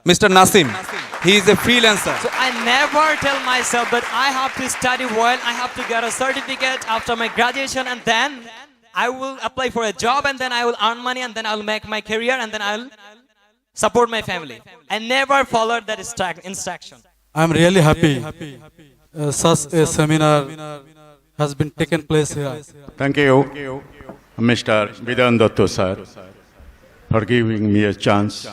Mr. Nasim. He is a freelancer. So I never tell myself that I have to study well, I have to get a certificate after my graduation, and then I will apply for a job, and then I will earn money, and then I will make my career, and then I will support my family. I never followed that instruction. I am really happy. Such a seminar has been taken place here. Thank you, Mr. Bidhan Dutta sir, for giving me a chance.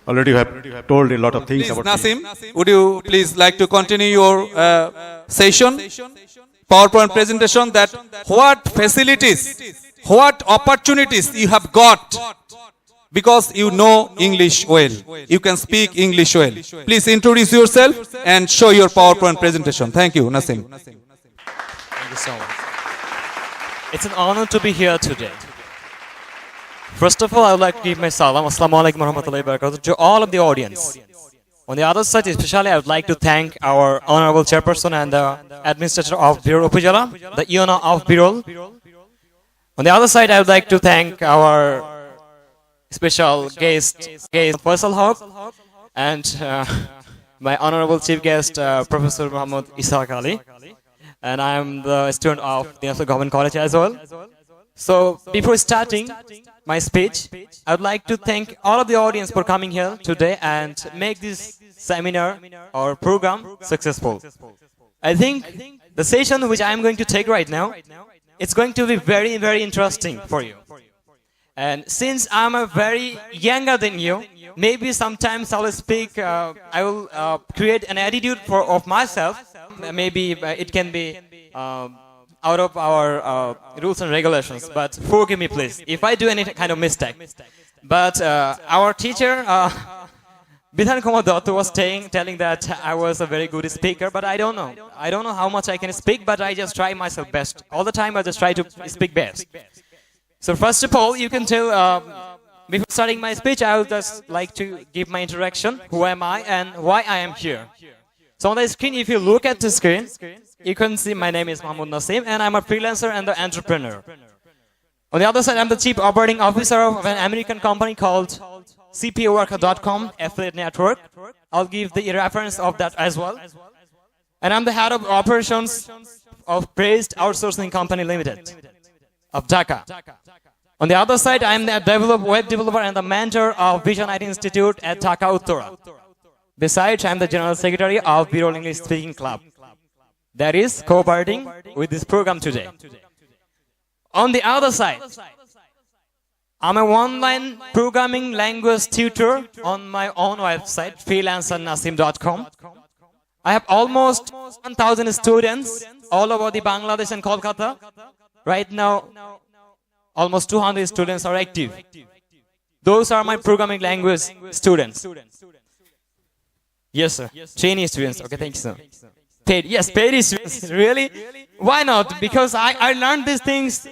Already you have told a lot of things Please, about Nasim, would you please like to continue your session, PowerPoint presentation, that what facilities, what opportunities you have got because you know English well. You can speak English well. Please introduce yourself and show your PowerPoint presentation. Thank you, Nasim. Thank you so much. It's an honor to be here today. First of all, I would like to give my salam, assalamu alaikum warahmatullahi wabarakatuh, to all of the audience. On the other side, especially, I would like to thank our honorable chairperson and the administrator of Birol Upajala, the EONA of Birol. On the other side, I would like to thank our special guest Faisal Haq, and my honorable chief guest, Professor Muhammad Ishaq Ali. And I am the student of the National Government College as well. So, before starting my speech, I would like to thank all of the audience for coming here today and make this seminar or program successful. I think the session which I am going to take right now, it's going to be very, very interesting for you. And since I'm a very younger than you, maybe sometimes I will speak, I will create an attitude of myself. Maybe it can be out of our rules and regulations, but forgive me please if I do any kind of mistake. But our teacher, Bidhan Kumar Dutta, was telling that I was a very good speaker, but I don't know. I don't know how much I can speak, but I just try myself best. All the time I just try to speak best. So first of all, you can tell, before starting my speech, I would just like to give my introduction, who am I and why I am here. So on the screen, if you look at the screen, you can see my name is Muhammad Nasim, and I'm a freelancer and an entrepreneur. On the other side, I'm the chief operating officer of an American company called cpaworker.com affiliate network. I'll give the reference of that as well. And I'm the head of operations of Praised Outsourcing Company Limited of Dhaka. On the other side, I'm the web developer and the mentor of Vision IT Institute at Dhaka Uttara. Besides, I'm the general secretary of Birol English Speaking Club. That is cooperating with this program today. On the other side, I'm an online programming language tutor on my own website, freelancernasim.com. I have almost 1,000 students all over the Bangladesh and Kolkata. Right now, almost 200 students are active. Those are my programming language students. Yes, sir. Chinese students. Okay, thank you, sir. Paid. Yes, paid students. Really? Why not? Because I learned these things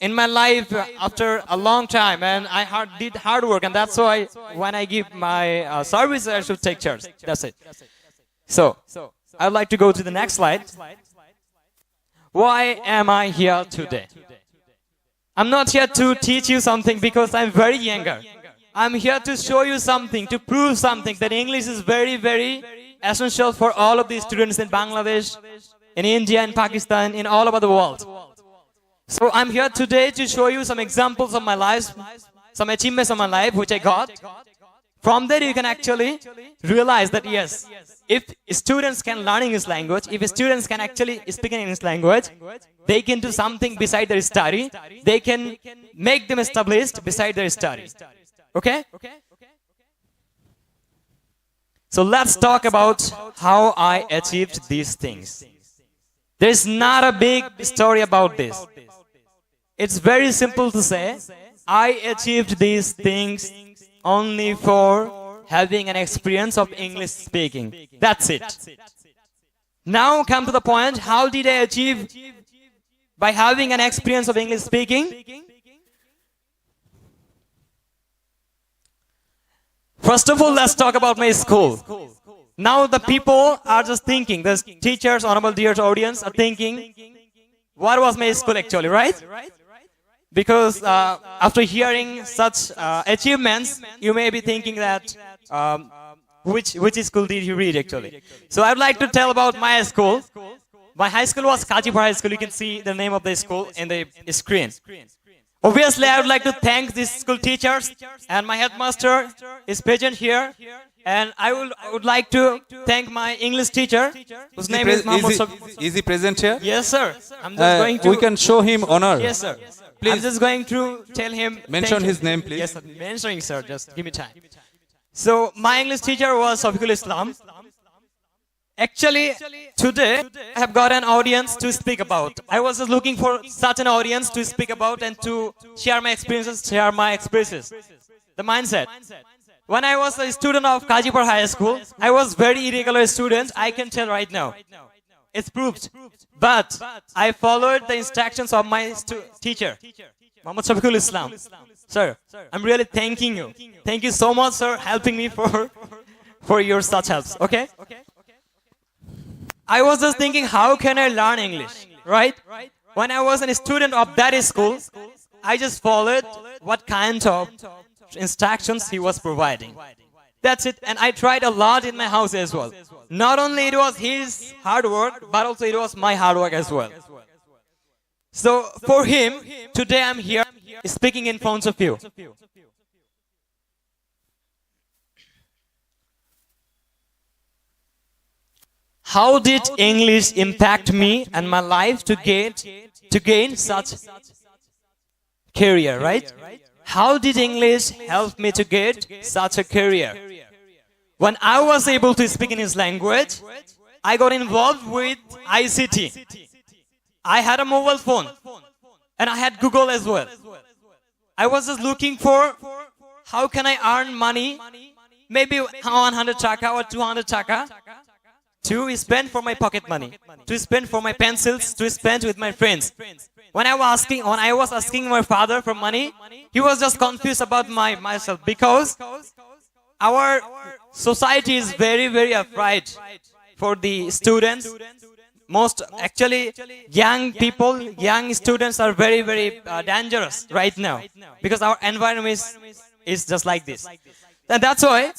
in my life after a long time, and I did hard work, and that's why when I give my service, I should take charge. That's it. So, I'd like to go to the next slide. Why am I here today? I'm not here to teach you something because I'm very younger. I'm here to show you something, to prove something, that English is very, very essential for all of these students in Bangladesh, in India, in Pakistan, in all over the world. So I'm here today to show you some examples of my life, some achievements of my life which I got. From there you can actually realize that yes, if students can learn English language, if students can actually speak in English language, they can do something beside their study. They can make them established beside their study. Okay? So let's talk about how I achieved these things. There's not a big story about this. It's very simple to say, I achieved these things only for having an experience of English speaking. That's it. Now come to the point, how did I achieve by having an experience of English speaking? First of all, let's talk about my school. Now the people are just thinking, the teachers, honorable dear audience are thinking, what was my school actually, right? Because after hearing such achievements, you may be thinking that which school did you read actually? So I'd like to tell about my school. My high school was Kajipur High School. You can see the name of the school in the screen. Obviously, I would like to thank these school teachers, and my headmaster is present here. And I would like to thank my English teacher, whose name is Mohammed Sab- Is he present here? Yes, sir. I'm just going to. We can show him honor. Yes, sir. Please. I'm just going to tell him. Mention thank his you. name, please. Yes, sir. Mentioning, sir. Just give me time. So my English teacher was Safiqul Islam. Actually, today I have got an audience to speak about. I was just looking for such an audience to speak about and to share my experiences, share my experiences. The mindset. When I was a student of Kajipur High School, I was very irregular student. I can tell right now. It's proved. But I followed the instructions of my teacher, Muhammad Safiqul Islam. Sir, I'm really thanking you. Thank you so much, sir, helping me for your such helps. Okay? I was just thinking, how can I learn English, right? When I was a student of that school, I just followed what kind of instructions he was providing. That's it. And I tried a lot in my house as well. Not only it was his hard work, but also it was my hard work as well. So for him, today I'm here speaking in front of you. How did English impact me and my life to gain such career, right? How did English help me to get such a career? When I was able to speak in his language, I got involved with ICT. I had a mobile phone and I had Google as well. I was just looking for how can I earn money, maybe 100 taka or 200 taka, to spend for my pocket money, to spend for my pencils, to spend with my friends. When I was asking my father for money, he was just confused about myself because our society is very, very afraid for the students. Most actually young people, young students are very, very dangerous right now because our environment is just like this. And that's why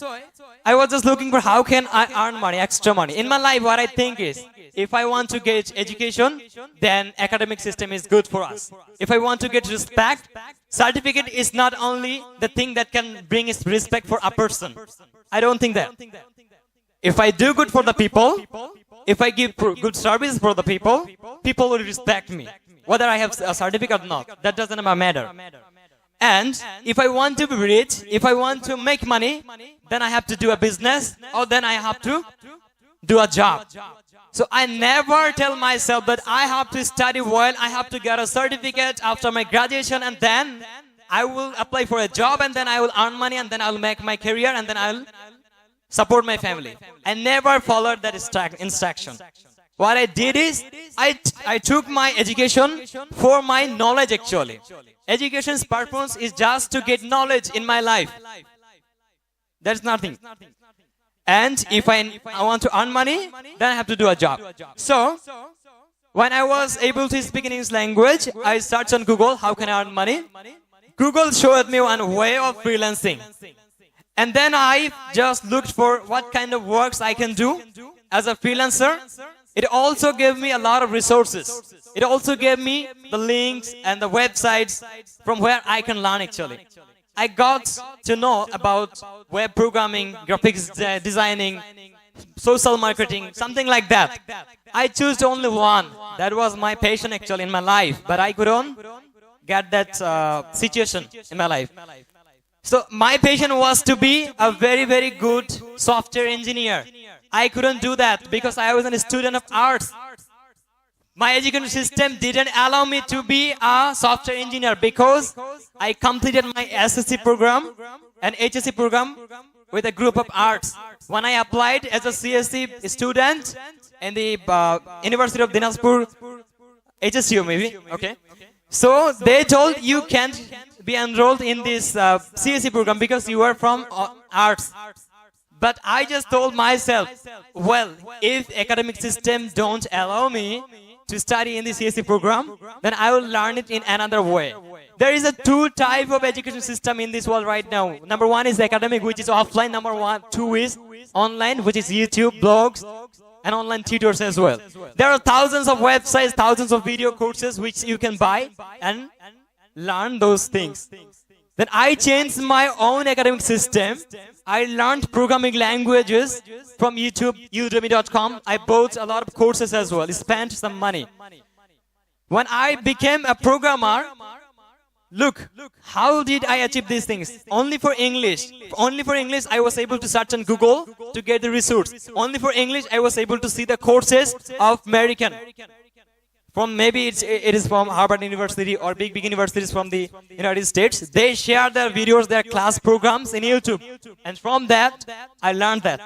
I was just looking for how can I earn money, extra money. In my life, what I think is, if I want to get education, then academic system is good for us. If I want to get respect, certificate is not only the thing that can bring respect for a person. I don't think that. If I do good for the people, if I give good service for the people, people will respect me. Whether I have a certificate or not, that doesn't matter. And if I want to be rich, if I want to make money, then I have to do a business or then I have to do a job. So I never tell myself that I have to study well, I have to get a certificate after my graduation and then I will apply for a job and then I will earn money and then I will make my career and then I will support my family. I never followed that instruction. What I did is, I took my education for my knowledge actually. Education's purpose is just to get knowledge in my life. There's nothing. And if I want to earn money, then I have to do a job. So, when I was able to speak in English language, I searched on Google, how can I earn money? Google showed me one way of freelancing. And then I just looked for what kind of works I can do as a freelancer. It also gave me a lot of resources. It also gave me the links and the websites from where I can learn actually. I got to know about web programming, graphics designing, social marketing, something like that. I chose only one. That was my passion actually in my life. But I couldn't get that situation in my life. So my passion was to be a very, very good software engineer. I couldn't do that because I was a student of arts. My education system didn't allow me to be a software engineer because I completed my SSC program and HSC program with a group of arts. When I applied as a CSC student in the University of Dinajpur, HSU maybe, okay. So they told you can't be enrolled in this CSC program because you are from arts. But I just told myself, well, if academic system don't allow me, to study in the CSC program, then I will learn it in another way. There is a two type of education system in this world right now. Number one is academic, which is offline. Two is online, which is YouTube, blogs, and online tutors as well. There are thousands of websites, thousands of video courses which you can buy and learn those things. Then I changed my own academic system. I learned programming languages from YouTube, udemy.com. I bought a lot of courses as well, spent some money. When I became a programmer, look, how did I achieve these things? Only for English. Only for English, I was able to search on Google to get the resource. Only for English, I was able to see the courses of American. From maybe it is from Harvard University or big universities from the United States. They share their videos, their class programs in YouTube. And from that, I learned that.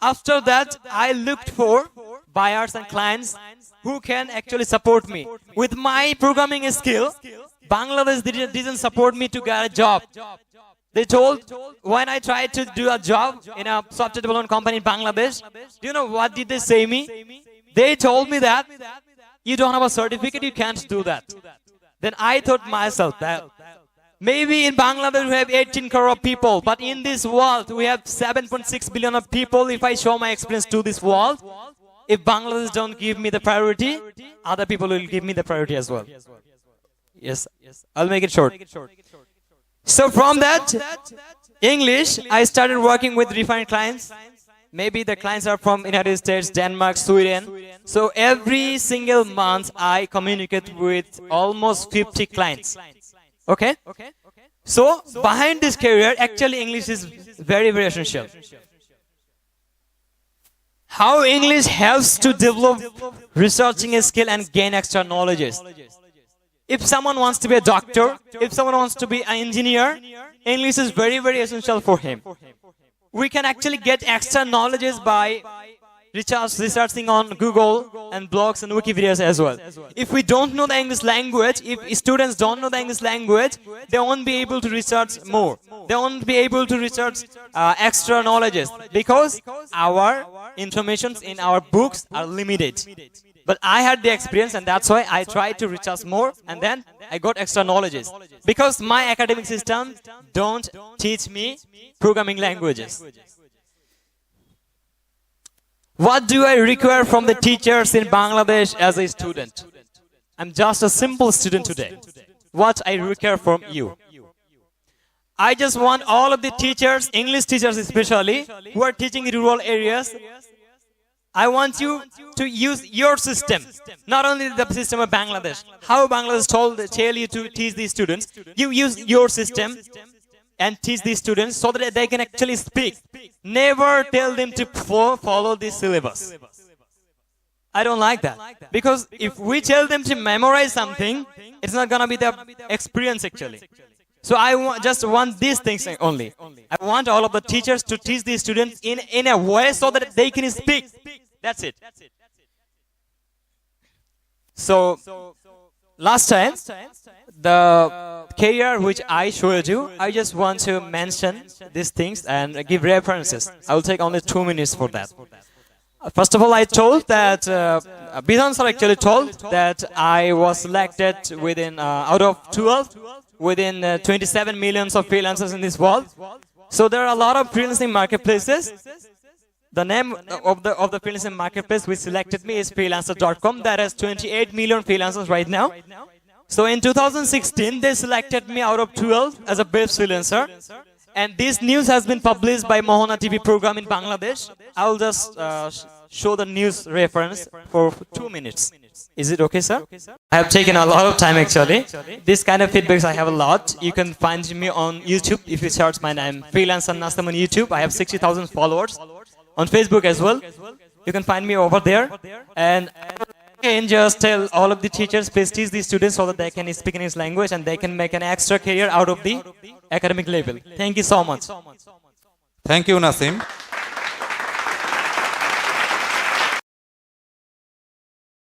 After that, I looked for buyers and clients who can actually support me. With my programming skill, Bangladesh didn't support me to get a job. They told, when I tried to do a job in a software development company in Bangladesh, do you know what did they say me? They told me that, you don't have a certificate, you can't do that. Then I thought myself that maybe in Bangladesh we have 18 crore of people, but in this world we have 7.6 billion of people. If I show my experience to this world, if Bangladesh don't give me the priority, other people will give me the priority as well. Yes, I'll make it short. So from that English, I started working with refined clients. Maybe the clients are from United States, Denmark, Sweden. So every single month I communicate with almost 50 clients. Okay? So behind this career, actually English is very, very essential. How English helps to develop researching skill and gain extra knowledge. If someone wants to be a doctor, if someone wants to be an engineer, English is very, very essential for him. We can actually get extra knowledge by researching on Google and blogs and Wikipedias as well. If we don't know the English language, if students don't know the English language, they won't be able to research more. They won't be able to research extra knowledges because our information in our books are limited. But I had the experience, and that's why I tried to research more, and then I got extra knowledges. Because my academic system don't teach me programming languages. What do I require from the teachers in Bangladesh as a student? I'm just a simple student today. What I require from you? I just want all of the teachers, English teachers especially, who are teaching in rural areas, I want you to use your system, not only the system of Bangladesh. How Bangladesh tell you to teach these students, you use your system and teach these students so that they can actually speak. Never tell them to follow this syllabus. I don't like that. Because if we tell them to memorize something, it's not going to be the experience actually. So I just want these things only. I want all of the teachers to teach these students in a way so that they can speak. That's it. So, last time, the career which I showed you, I just want to mention these things and give references. I will take only 2 minutes for that. First of all, I told that, Bidhan sir actually told that I was selected within, out of 12, within 27 millions of freelancers in this world. So there are a lot of freelancing marketplaces. The name of the freelancing marketplace which selected me is Freelancer.com. That has 28 million freelancers right now. So in 2016, they selected me out of 12 as a best freelancer. And this news has been published by Mohana TV program in Bangladesh. I will just show the news reference for 2 minutes. Is it okay, sir? I have taken a lot of time actually. This kind of feedbacks I have a lot. You can find me on YouTube if you search my name, Freelancer Nasim on YouTube. I have 60,000 followers. On Facebook as well. You can find me over there. And again, just tell all of the teachers, please teach these students so that they can speak English language and they can make an extra career out of the academic level. Thank you so much. Thank you, Nasim.